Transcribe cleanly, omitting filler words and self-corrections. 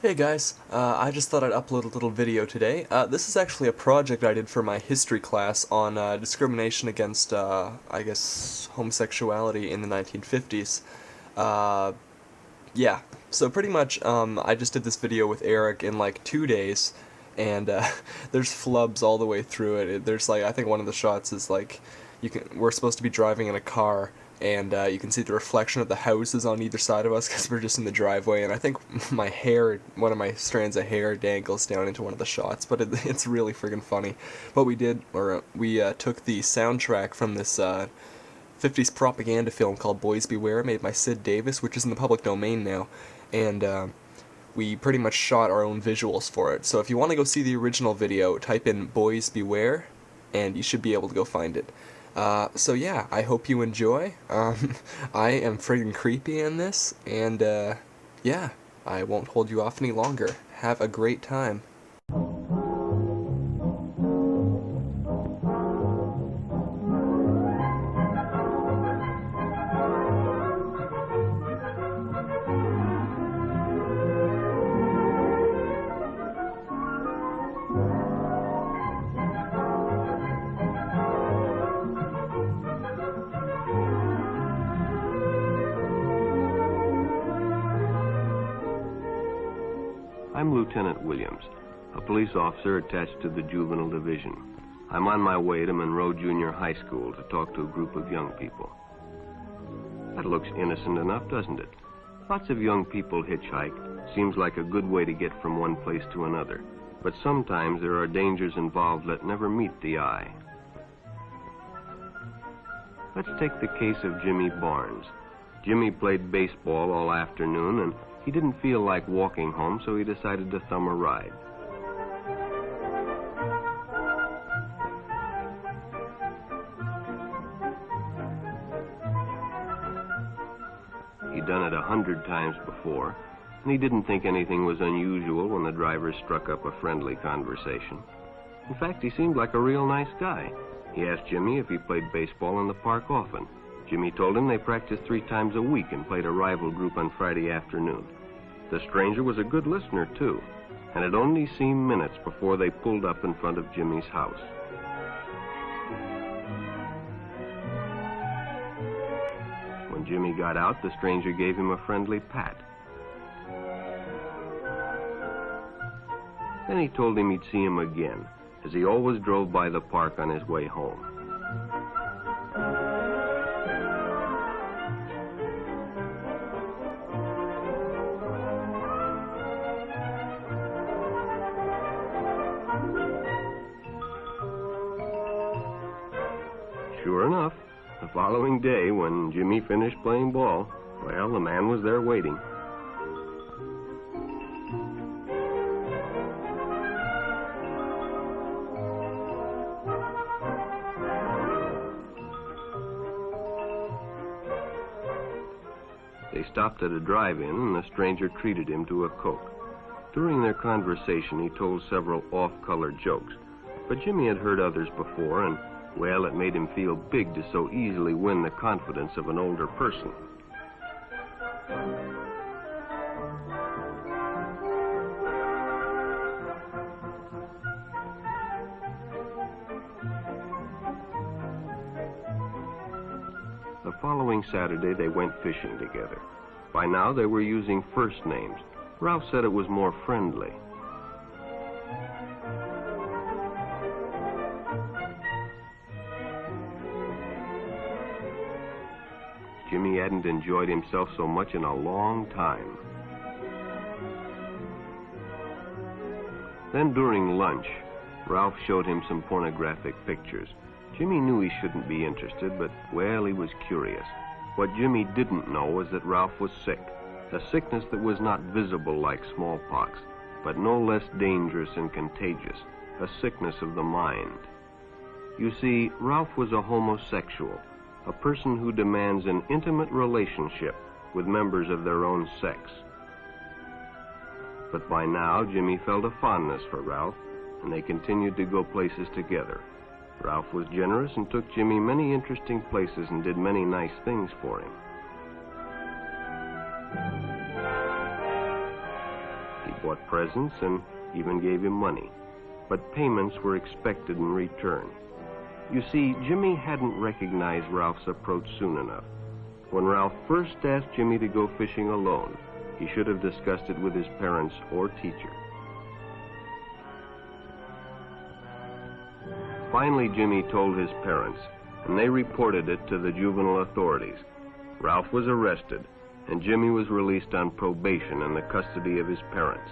Hey guys, I just thought I'd upload a little video today. This is actually a project I did for my history class on discrimination against, I guess, homosexuality in the 1950s. Uh, yeah, so pretty much I just did this video with Eric in like 2 days, and there's flubs all the way through it. There's like, I think one of the shots is like, we're supposed to be driving in a car, and you can see the reflection of the houses on either side of us because we're just in the driveway, and I think my hair, one of my strands of hair dangles down into one of the shots, but it's really friggin' funny. What we did, or we took the soundtrack from this 50s propaganda film called Boys Beware, made by Sid Davis, which is in the public domain now, and we pretty much shot our own visuals for it. So if you want to go see the original video, type in Boys Beware, and you should be able to go find it. So yeah, I hope you enjoy. I am friggin' creepy in this, and yeah, I won't hold you off any longer. Have a great time. I'm Lieutenant Williams, a police officer attached to the Juvenile Division. I'm on my way to Monroe Junior High School to talk to a group of young people. That looks innocent enough, doesn't it? Lots of young people hitchhike. Seems like a good way to get from one place to another. But sometimes there are dangers involved that never meet the eye. Let's take the case of Jimmy Barnes. Jimmy played baseball all afternoon, and he didn't feel like walking home, so he decided to thumb a ride. He'd done it 100 times before, and he didn't think anything was unusual when the driver struck up a friendly conversation. In fact, he seemed like a real nice guy. He asked Jimmy if he played baseball in the park often. Jimmy told him they practiced 3 times a week and played a rival group on Friday afternoon. The stranger was a good listener, too, and it only seemed minutes before they pulled up in front of Jimmy's house. When Jimmy got out, the stranger gave him a friendly pat. Then he told him he'd see him again, as he always drove by the park on his way home. Sure enough, the following day, when Jimmy finished playing ball, well, the man was there waiting. They stopped at a drive-in, and the stranger treated him to a Coke. During their conversation, he told several off-color jokes, but Jimmy had heard others before, and well, it made him feel big to so easily win the confidence of an older person. The following Saturday, they went fishing together. By now, they were using first names. Ralph said it was more friendly. Jimmy hadn't enjoyed himself so much in a long time. Then during lunch, Ralph showed him some pornographic pictures. Jimmy knew he shouldn't be interested, but, well, he was curious. What Jimmy didn't know was that Ralph was sick, a sickness that was not visible like smallpox, but no less dangerous and contagious, a sickness of the mind. You see, Ralph was a homosexual, a person who demands an intimate relationship with members of their own sex. But by now, Jimmy felt a fondness for Ralph, and they continued to go places together. Ralph was generous and took Jimmy many interesting places and did many nice things for him. He bought presents, and even gave him money. But payments were expected in return. You see, Jimmy hadn't recognized Ralph's approach soon enough. When Ralph first asked Jimmy to go fishing alone, he should have discussed it with his parents or teacher. Finally, Jimmy told his parents, and they reported it to the juvenile authorities. Ralph was arrested, and Jimmy was released on probation in the custody of his parents.